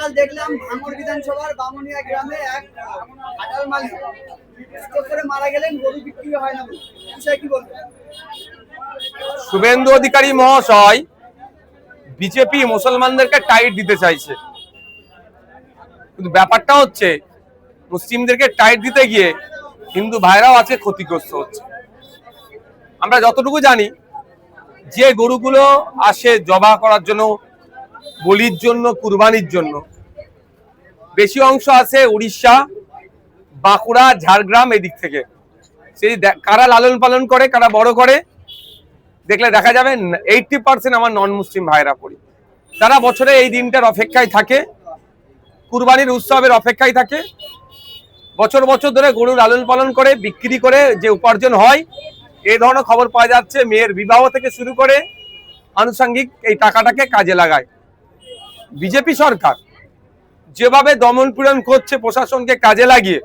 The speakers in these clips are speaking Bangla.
গতকাল দেখলাম ভাঙড় বিধানসভার বামুনিয়া গ্রামে এক খাটাল মালিক স্ট্রোক করে মারা গেলেন, গরু বিক্রি হয় না। বিষয়ে কি বলবেন? শুভেন্দু অধিকারী মহাশয় বিজেপি মুসলমানদেরকে টাইট দিতে চাইছে, কিন্তু ব্যাপারটা হচ্ছে মুসলিমদেরকে টাইট দিতে গিয়ে হিন্দু ভাইরাও আজকে ক্ষতিগ্রস্ত হচ্ছে। আমরা যতটুকু জানি, যে গরুগুলো আসে জবা করার জন্য, বলির জন্য, কুরবানির জন্য, বেশি অংশ আছে উড়িষ্যা, বাঁকুড়া, ঝাড়গ্রাম এদিক থেকে। সেই কারা লালন পালন করে, কারা বড় করে, দেখলে দেখা যাবে 80% আমার নন মুসলিম ভাইরা পড়ি। তারা বছরে এই দিনটার অপেক্ষায় থাকে, কুরবানির উৎসবের অপেক্ষায় থাকে, বছর বছর ধরে গরু লালন পালন করে বিক্রি করে যে উপার্জন হয়, এই ধরনের খবর পাওয়া যাচ্ছে। মেয়ের বিবাহ থেকে শুরু করে আনুষঙ্গিক এই টাকাটাকে কাজে লাগায়। বিজেপি সরকার যেভাবে দমন পীড়ন করছে প্রশাসনকে কাজে লাগিয়ে,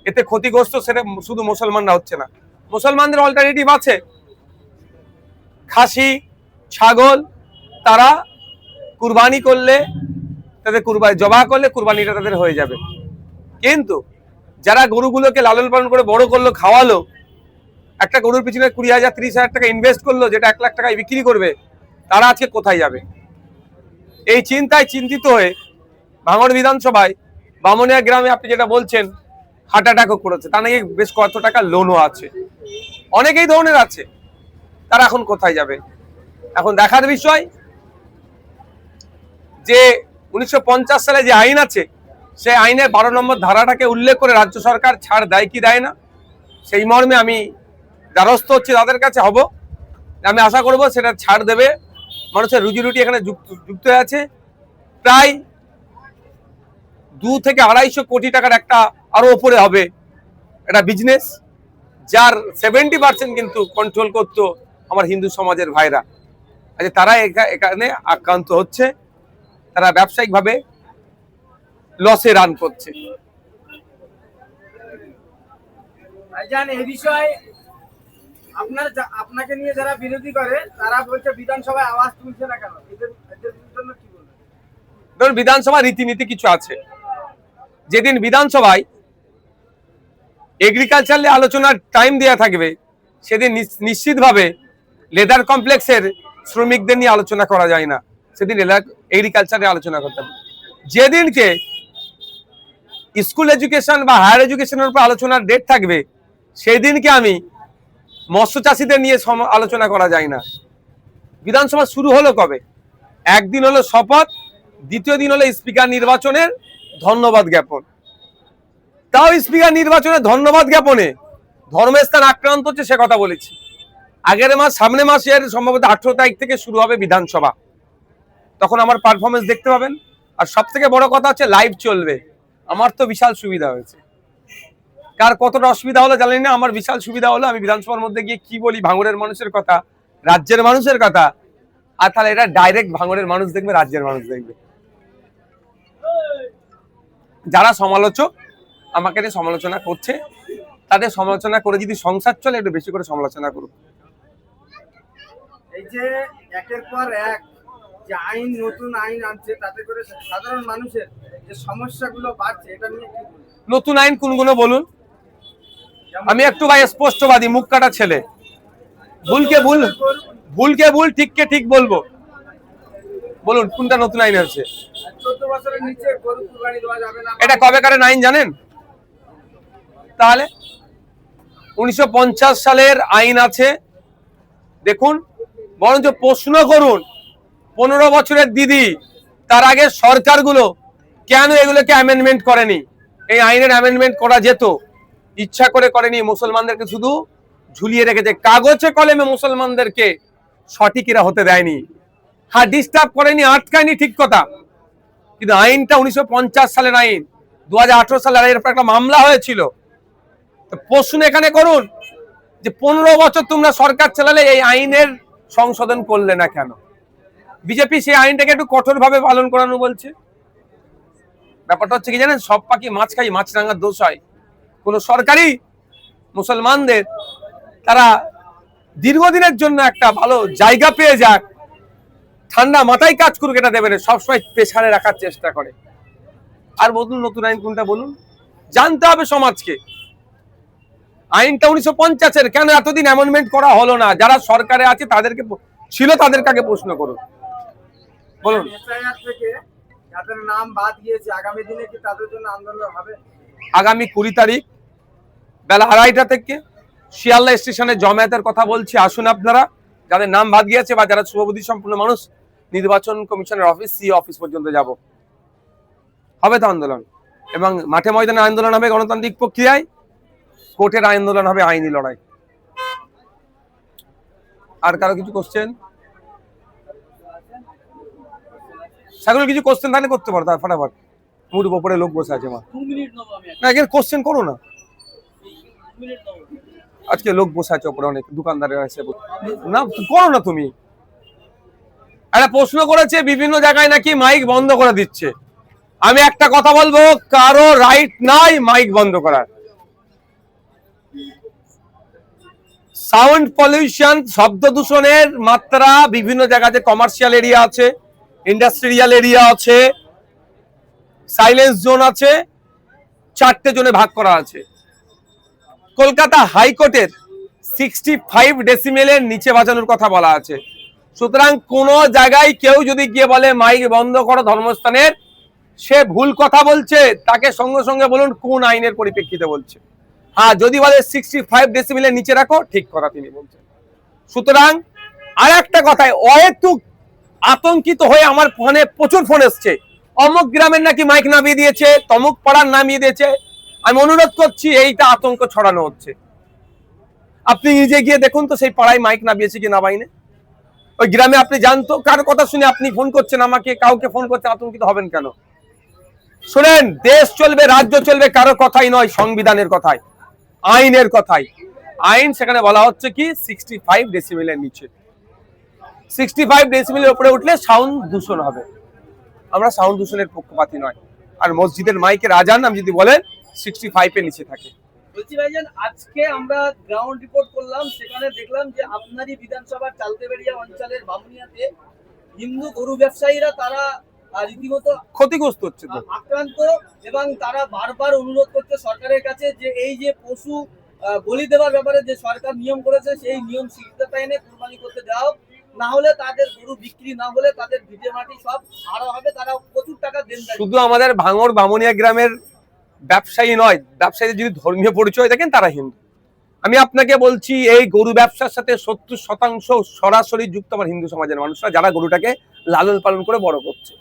এতে ক্ষতিগ্রস্ত সেটা শুধু মুসলমানরা হচ্ছে না, মুসলমানদের অল্টারনেটিভ আছে। খাসি, ছাগল তারা কুরবানি করলে, তাদের কুরবানি জবা করলে কুরবানিটা তাদের হয়ে যাবে। কিন্তু যারা গরুগুলোকে লালন পালন করে বড় করলো, খাওয়ালো, একটা গরুর পিছনে 20,000 30,000 টাকা ইনভেস্ট করলো, যেটা 1 লাখ টাকায় বিক্রি করবে, তারা আজকে কোথায় যাবে? এই চিন্তায় চিন্তিত হয়ে ভাঙড় বিধানসভায় বামুনিয়া গ্রামে আপনি যেটা বলছেন হার্ট অ্যাটাকও করেছে, তা নাকি বেশ কত টাকা লোনও আছে, অনেকেই ধরনের আছে। তারা এখন কোথায় যাবে? এখন দেখার বিষয় যে 1950 সালে যে আইন আছে, সেই আইনের 12 নম্বর ধারাটাকে উল্লেখ করে রাজ্য সরকার ছাড় দেয় কি দেয় না, সেই মর্মে আমি দ্বারস্থ হচ্ছি তাদের কাছে হব। আমি আশা করব সেটা ছাড় দেবে। মানুষের রুজি রুটি এখানে যুক্ত হয়ে আছে। প্রায় 2 থেকে 250 কোটি টাকার একটা আরো উপরে হবে একটা বিজনেস, যার 70% কিন্তু কন্ট্রোল করতো আমার হিন্দু সমাজের ভাইরা। আচ্ছা, তারা এখানে আক্রান্ত হচ্ছে, তারা ব্যবসায়িকভাবে লসে রান করছে। ভাইজান, এই বিষয়ে আপনাকে নিয়ে যারা বিরোধী করে তারা বলছে বিধানসভায় আওয়াজ তুলছে না কেন? এদের জন্য কি বলবেন? ধরুন, বিধানসভা রীতিনীতি কিছু আছে। যেদিন বিধানসভায় এগ্রিকালচার নিয়ে আলোচনার টাইম দেওয়া থাকবে, সেদিন নিশ্চিতভাবে লেদার কমপ্লেক্সের শ্রমিকদের নিয়ে আলোচনা করা যায় না, সেদিন এগ্রিকালচারে আলোচনা করতে হবে। যেদিনকে স্কুল এডুকেশন বা হায়ার এডুকেশনের উপর আলোচনার ডেট থাকবে, সেই দিনকে আমি মৎস্য চাষীদের নিয়ে আলোচনা করা যায় না। বিধানসভা শুরু হলো কবে? একদিন হলো শপথ, দ্বিতীয় দিন হলো স্পিকার নির্বাচনের ধন্যবাদ জ্ঞাপন। তাও স্পিকার নির্বাচনের ধন্যবাদ জ্ঞাপনে ধর্মের স্থান আক্রান্ত হচ্ছে, সে কথা বলেছি। আগের মাস, সামনে মাসের সম্ভবত 18 তারিখ থেকে শুরু হবে বিধানসভা, তখন আমার পারফরমেন্স দেখতে পাবেন। আর সব থেকে বড় কথা হচ্ছে লাইভ চলবে। আমার তো বিশাল সুবিধা হয়েছে, কার কতটা অসুবিধা হলো জানি না, আমার বিশাল সুবিধা হলো আমি বিধানসভার মধ্যে গিয়ে কি বলি ভাঙড়ের মানুষের কথা, রাজ্যের মানুষের কথা। আর তাহলে এটা ডাইরেক্ট ভাঙড়ের মানুষ দেখবে, রাজ্যের মানুষ দেখবে। যারা সমালোচক আমাকে নিয়ে সমালোচনা করছে, তাদের সমালোচনা করে যদি সংসার চলে, একটু বেশি করে সমালোচনা করুক। এই যে একের পর এক যে আইন, নতুন আইন আনছে, তাতে করে সাধারণ মানুষের যে সমস্যাগুলো বাড়ছে, এটা নিয়ে কি বলবেন? নতুন আইন কোনগুলো বলুন? আমি একটু ভাই স্পষ্টবাদী, মুখ কাটা ছেলে, ভুলকে ভুল, ভুলকে ভুল, ঠিককে ঠিক বলবো। বলুন কোনটা নতুন আইন আছে? 14 বছরের নিচে গরু কুরবানি দেওয়া যাবে না। এটা কবেকারের আইন জানেন? তাহলে 1950 সালের আইন আছে, দেখুন। বরঞ্চ প্রশ্ন করুন 15 বছরের দিদি, তার আগে সরকারগুলো কেন এগুলোকে অ্যামেন্ডমেন্ট করেনি? এই আইনের অ্যামেন্ডমেন্ট করা যেত, ইচ্ছা করে করেনি। মুসলমানদেরকে শুধু ঝুলিয়ে রেখেছে কাগজে কলমে, মুসলমানদেরকে সঠিক এরা হতে দেয়নি। হ্যাঁ, ডিস্টার্ব করেনি, আটকায়নি, ঠিক কথা। কিন্তু আইনটা 1950 সালের আইন, 2018 সালে এর উপর একটা মামলা হয়েছিল। তো প্রশ্ন এখানে করুন যে 15 বছর তোমরা সরকার চালালে এই আইনের সংশোধন করলে না কেন? বিজেপি সেই আইনটাকে একটু কঠোরভাবে পালন করানো বলছে। ব্যাপারটা হচ্ছে কি জানেন, সব পাখি মাছ খাই, মাছরাঙার দোষ হয়। কোন সরকারি মুসলমানদের তারা দীর্ঘদিনের জন্য একটা ভালো জায়গা পেয়ে যাক, ঠান্ডা মাথায় কাজ করুক, এটা দেবে না, সবসময় প্রেসারে রাখার চেষ্টা করে। আর বলুন নতুন আইন কোনটা বলুন, জানতে হবে সমাজকে। আইনটা 1950-এর, কেন এতদিন অ্যামেন্ডমেন্ট করা হলো না? যারা সরকারে আছে তাদেরকে ছিল, তাদেরকে আগে প্রশ্ন করুন, বলুন। এসআইআর থেকে যাদের নাম বাদ গিয়েছে আগামী দিনে কি তাদের জন্য আন্দোলন হবে? আগামী 20 তারিখ বেলা 2:30টা থেকে শিয়ালদা স্টেশনে জমায়েতের কথা বলছি। আসুন আপনারা, যাদের নাম বাদ গিয়েছে বা যারা শুভবুদ্ধি সম্পন্ন মানুষ, নির্বাচন কমিশনের অফিস, সি অফিস পর্যন্ত যাব, হবে তো আন্দোলন। এবং মাঠে ময়দানে আন্দোলন হবে গণতান্ত্রিক প্রক্রিয়ায়, কোর্টের আন্দোলন হবে আইনি লড়াই। আর কারো কিছু কোশ্চেন? সেগুলো কিছু কোশ্চেন তাহলে করতে পারো, তার ফটাফট। মুড় উপরে লোক বসে আছে, মা না এখানে কোশ্চেন করো না, আজকে লোক বসে আছে উপরে, অনেক দোকানদারের আছে না, করো না তুমি। একটা প্রশ্ন করেছে বিভিন্ন জায়গায় নাকি মাইক বন্ধ করে দিচ্ছে। আমি একটা কথা বলবো, কারো রাইট নাই মাইক বন্ধ করার। সাউন্ড পলিউশন, শব্দ দূষণের মাত্রা বিভিন্ন জায়গাতে, কমার্শিয়াল এরিয়া আছে, ইন্ডাস্ট্রিয়াল এরিয়া আছে, সাইলেন্স জোন আছে, 4টে জোনে ভাগ করা আছে। কলকাতা হাইকোর্টের 65 ডেসিমেলের নিচে বাজানোর কথা বলা আছে। সুতরাং কোন জায়গায় কেউ যদি গিয়ে বলে মাইক বন্ধ করো ধর্মস্থানের, সে ভুল কথা বলছে। তাকে সঙ্গে সঙ্গে বলুন কোন আইনের পরিপ্রেক্ষিতে বলছে। হ্যাঁ, যদি বলে 65 ডেসিমেলের নিচে রাখো, ঠিক কথা তিনি বলছেন। সুতরাং আর একটা কথায় অহেতুক আতঙ্কিত হয়ে আমার ফোনে প্রচুর ফোন এসছে, অমুক গ্রামের নাকি মাইক নামিয়ে দিয়েছে, তমুক পাড়ার নামিয়ে দিয়েছে। আমি অনুরোধ করছি, এইটা আতঙ্ক ছড়ানো হচ্ছে। আপনি নিজে গিয়ে দেখুন তো সেই পাড়ায় মাইক নামিয়েছে কি নামাইনে। ওই গ্রামে আপনি জানতো, কার কথা শুনে আপনি ফোন করছেন আমাকে, কাউকে ফোন করছেন, আতঙ্কিত হবেন কেন? শুনেন, দেশ চলবে, রাজ্য চলবে কারো কথাই নয়, সংবিধানের কথাই, আইনের কথাই। আইন সেখানে বলা হচ্ছে কি 65 ডেসিমেলের নিচে। 65 ডেসিমেলের উপরে উঠলে সাউন্ড দূষণ হবে। আমরা সাউন্ড দূষণের পক্ষপাতী নয়। আর মসজিদের মাইকের আজান আমি যদি বলেন 65 এর নিচে থাকে। বলছি ভাইজান, আজকে আমরা গ্রাউন্ড রিপোর্ট করলাম, সেখানে দেখলাম যে আপনারই বিধানসভার চালতেবেড়িয়া অঞ্চলের বামুনিয়াতে হিন্দু গরু ব্যবসায়ীরা তারা রীতিমতো ক্ষতিগ্রস্ত হচ্ছে তো, আক্রান্ত, এবং তারা বারবার অনুরোধ করছে সরকারের কাছে যে এই যে পশু বলি দেওয়ার ব্যাপারে যে সরকার নিয়ম করেছে, সেই নিয়ম শিথিলতা এনে কুরবানি করতে দেওয়া হোক, না হলে তাদের গরু বিক্রি না হলে তাদের ভিটে মাটি সব হারা হবে, তারা প্রচুর টাকা দেন। শুধু আমাদের ভাঙড় বামুনিয়া গ্রামের ব্যবসায়ী নয়, ব্যবসায়ীদের যদি ধর্মীয় পরিচয় দেখেন তারা হিন্দু। আমি আপনাকে বলছি, এই গরু ব্যবসার সাথে 70% সরাসরি যুক্ত আমার হিন্দু সমাজের মানুষরা, যারা গরুটাকে লালন পালন করে বড় করছে।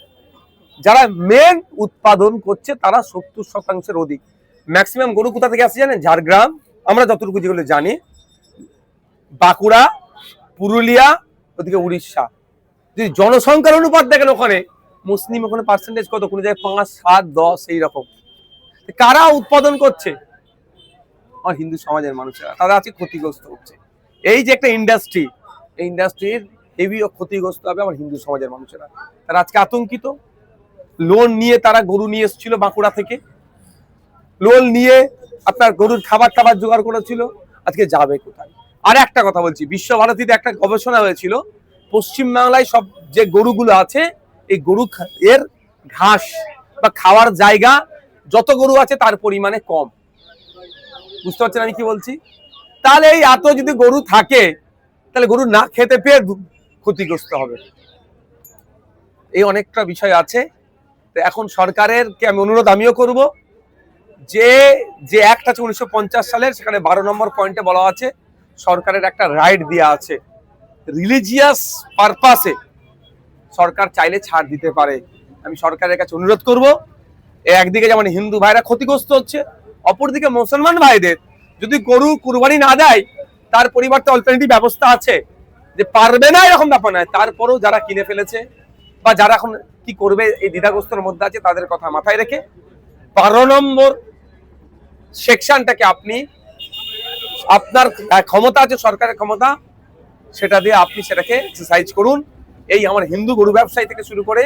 যারা মেন উৎপাদন করছে তারা 70%-এর অধিক। ম্যাক্সিমাম গরু কোথা থেকে আসছে জানেন? ঝাড়গ্রাম, আমরা যতটুকু যেগুলো জানি, বাঁকুড়া, পুরুলিয়া, ওদিকে উড়িষ্যা। যদি জনসংখ্যার অনুপাত দেখেন, ওখানে মুসলিম ওখানে পার্সেন্টেজ কত, কোনো জায়গায় 5, 7, 10 এইরকম। কারা উৎপাদন করছে? আমার হিন্দু সমাজের মানুষেরা, তারা আজকে ক্ষতিগ্রস্ত হচ্ছে। এই যে একটা ইন্ডাস্ট্রি, এই ইন্ডাস্ট্রির হেভি ক্ষতিগ্রস্ত হবে আমার হিন্দু সমাজের মানুষেরা। তারা আজকে আতঙ্কিত। লোন নিয়ে তারা গরু নিয়ে এসেছিল বাঁকুড়া থেকে, লোন নিয়ে আপনার গরুর খাবার টাবার জোগাড় করেছিল, আজকে যাবে কোথায়? আর একটা কথা বলছি, বিশ্বভারতীতে একটা গবেষণা হয়েছিল, পশ্চিমবাংলায় সব যে গরুগুলো আছে, এই গরু এর ঘাস বা খাওয়ার জায়গা যত গরু আছে তার পরিমাণে কম। বুঝতে পারছেন আমি কি বলছি? তাহলে এই এত যদি গরু থাকে, তাহলে গরু না খেতে পেয়ে ক্ষতিগ্রস্ত হবে। এই অনেকটা বিষয় আছে। তো এখন সরকারের কে আমি অনুরোধ আমিও করব, যে যে অ্যাক্ট আছে 1950 সালের, সেখানে 12 নম্বর পয়েন্টে বলা আছে সরকারের একটা রাইট দেওয়া আছে, রিলিজিয়াস পারপাসে সরকার চাইলে ছাড় দিতে পারে। আমি সরকারের কাছে অনুরোধ করব, একদিকে যেমন হিন্দু ভাইরা ক্ষতিগ্রস্ত হচ্ছে, অপরদিকে মুসলমান ভাইদের যদি গরু কুরবানি না দেয়, তার পরিবর্তে অল্টারনেটিভ ব্যবস্থা আছে। যে পারবে না এরকম ব্যাপার নয়, তারপরেও যারা কিনে ফেলেছে বা যারা এখন কি করবে এই দ্বিধাগ্রস্তর মধ্যে আছে, তাদের কথা মাথায় রেখে 12 নম্বর সেকশনটাকে আপনি, আপনার ক্ষমতা আছে, সরকারের ক্ষমতা, সেটা দিয়ে আপনি সেটাকে এক্সারসাইজ করুন। এই আমার হিন্দু গরু ব্যবসায়ী থেকে শুরু করে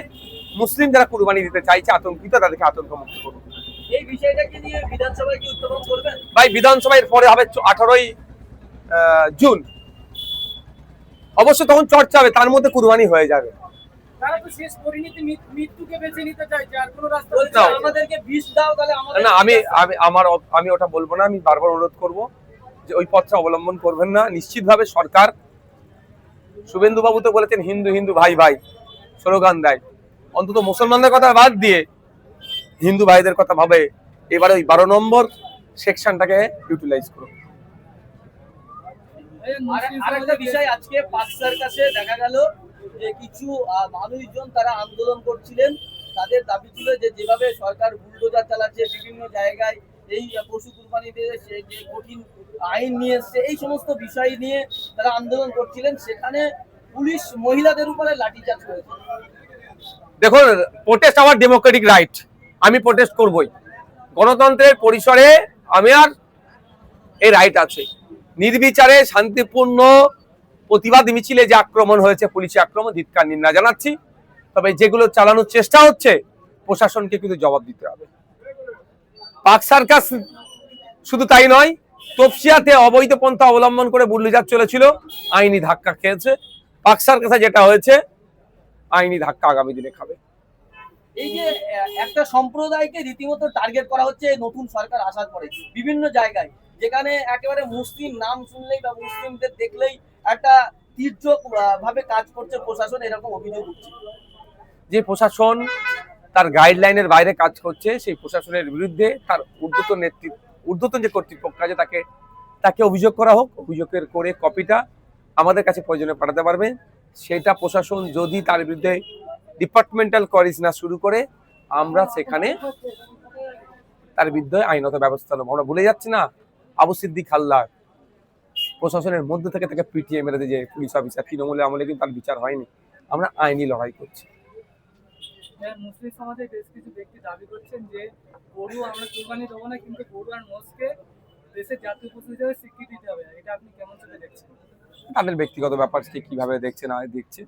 মুসলিম যারা কুরবানি দিতে চাইছে আতঙ্কিত, তাদেরকে আতঙ্ক মুক্ত করুন। এই বিষয়টাকে নিয়ে বিধানসভায় কি উত্থাপন করবেন? ভাই, বিধানসভায় পরে হবে 18ই জুন, অবশ্য তখন চর্চা হবে, তার মধ্যে কুরবানি হয়ে যাবে। তারা তো শেষ পরিণতি মৃত্যুকে বেছে নিতে চাইছে, আর কোনো রাস্তা বলছে না। আমাদেরকে বিষ দাও, তাহলে আমাদের না, আমি ওটা বলবো না। আমি বারবার অনুরোধ করব যে ওই পথটা অবলম্বন করবেন না। নিশ্চিতভাবে সরকার, শুভেন্দু বাবু তো বলেছেন হিন্দু হিন্দু ভাই ভাই স্লোগান দেয়, অন্তত মুসলমানদের কথা বাদ দিয়ে হিন্দু ভাইদের কথা ভাবে এবারে ওই 12 নম্বর সেকশনটাকে ইউটিলাইজ করুন। আরেকটা বিষয়, আজকে পাকসার কাছে দেখা গেল যে কিছু মানুষজন তারা আন্দোলন করছিলেন। তাদের দাবি ছিল যে যেভাবে সরকার বুলডোজার চালাচ্ছে বিভিন্ন জায়গায়, এই পশু কুরবানিতে যে কঠিন আইন নিয়ে এসছে, এই সমস্ত বিষয় নিয়ে তারা আন্দোলন করছিলেন। সেখানে পুলিশ মহিলাদের উপরে লাঠিচার্জ করেছে। দেখুন, প্রোটেস্ট আমার ডেমোক্রেটিক রাইট, আমি প্রোটেস্ট করবই। গণতন্ত্রের পরিসরে আমি আর এই রাইট আছে। নির্বিচারে শান্তিপূর্ণ প্রতিবাদ মিছিলে যে আক্রমণ হয়েছে, পুলিশি আক্রমণ, ধিক্কার নিন্দা জানাচ্ছি। তবে যেগুলো চালানোর চেষ্টা হচ্ছে, প্রশাসনকে কিন্তু জবাব দিতে হবে। পাক সার্কাস শুধু তাই নয়, তপসিয়াতে অবৈধ পন্থা অবলম্বন করে বুল্ডোজার চলেছিল, আইনি ধাক্কা খেয়েছে। পাক সার্কাসে যেটা হয়েছে, আইনি ধাক্কা আগামী দিনে খাবে। এই যে একটা সম্প্রদায়কে রীতিমতো টার্গেট করা হচ্ছে এই নতুন সরকার আসার পরে বিভিন্ন জায়গায়, যেখানে একেবারে মুসলিম নাম শুনলেই বা মুসলিমদের দেখলেই একটা তীর্যক ভাবে কাজ করছে প্রশাসন, এরকম অভিযোগ উঠছে। যে প্রশাসন তার গাইডলাইনের বাইরে কাজ করছে, সেই প্রশাসনের বিরুদ্ধে তার ঊর্ধ্বতন যে কর্তৃপক্ষ আছে তাকে অভিযোগ করা হোক। অভিযোগের করে কপিটা আমাদের কাছে প্রয়োজনে পাঠাতে পারবে। সেটা প্রশাসন যদি তার বিরুদ্ধে ডিপার্টমেন্টাল কোয়ারিজ না শুরু করে, আমরা সেখানে তার বিরুদ্ধে আইনত ব্যবস্থা নেব। আমরা ভুলে যাচ্ছি না, আবু সিদ্দিক হালদার প্রশাসনের মধ্যে থেকে তাকে পিটিয়ে মেরে দিয়ে যে পুলিশ অফিসার, তৃণমূলের আমলে কিন্তু তার বিচার হয়নি। আমরা আইনি লড়াই করছি। মুসলিম সমাজে বেশ কিছু ব্যক্তি দাবি করছেন যে গরু আমরা কুরবানি দেবো না, কিন্তু গরু আর মোষকে দেশের জাতীয় পশু হিসেবে স্বীকৃতি দিতে হবে। এটা আপনি কেমন চোখে দেখছেন? তাদের ব্যক্তিগত ব্যাপার, সে কিভাবে দেখছে না দেখছে।